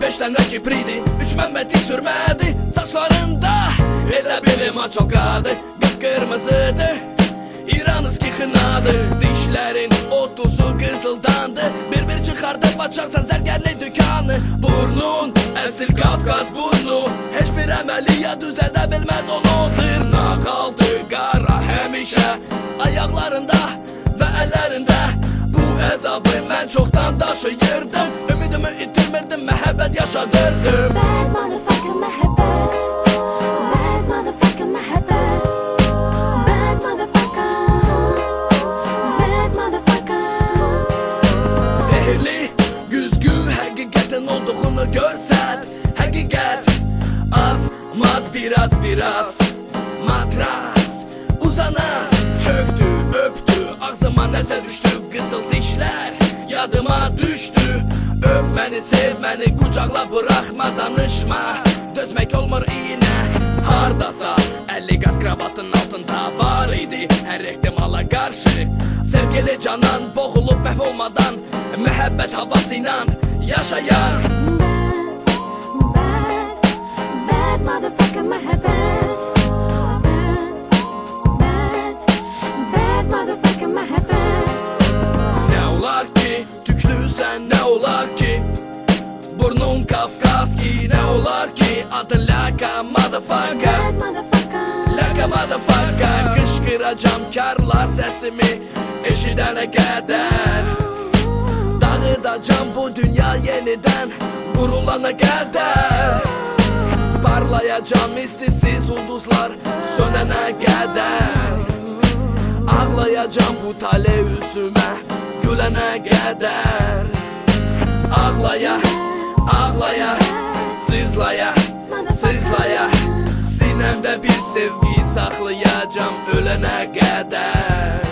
5 tane kipriydi, 3 Mehmet'i sürmedi saçlarında. Elə bilim açokadı, qıpqırmızıdı, İranız ki xınadı. Dişlerin otuzu qızıldandı, bir çıxardı baçarsan zərgərli dükkanı. Burnun əsil Kafkaz burnu, heç bir əməliyyat düzəldə bilməz onu. Dırnaq qaldı qara həmişə ayaqlarında və əllərində. Bu əzabı mən çoxdan daşıyırdım, ümidimi itirmirdim, məhəbbət yaşadırdım. Bad motherfucker məhəbbət, bad motherfucker məhəbbət, bad motherfucker, bad motherfucker. Zehirli güzgü həqiqətin olduğunu görsən, həqiqət az maz biraz matras uzanas. Çöktü öptü ağzıma nəsə düşdü, qızıl dişlər yadıma düşdü. Öp məni, sev məni, qucaqla, bıraxma, danışma, dözmək olmur iynə. Hardasa 50 qaz kravatın altında var idi hər ehtimala qarşı. Sevgili canan boğulub məhv olmadan, məhəbbət havası ilə yaşayan. Bad motherfucker məhəbbət, bad motherfucker məhəbbət. Nə olar ki, tüklüsən, nə olar ki, burnun Kafkaski, nə olar ki, adın Laka motherfucker, Bad motherfucker, Laka motherfucker. Qışqıracam karlar səsimi eşidənə qədər, dağıdacam bu dünya yenidən qurulana qədər. Parlayacam istisiz ulduzlar sönənə qədər, ağlayacam bu tale üzümə gülənə qədər. Ağlaya, ağlaya, sızlaya, sızlaya, sinəmdə bir sevgi saxlayacam ölənə qədər.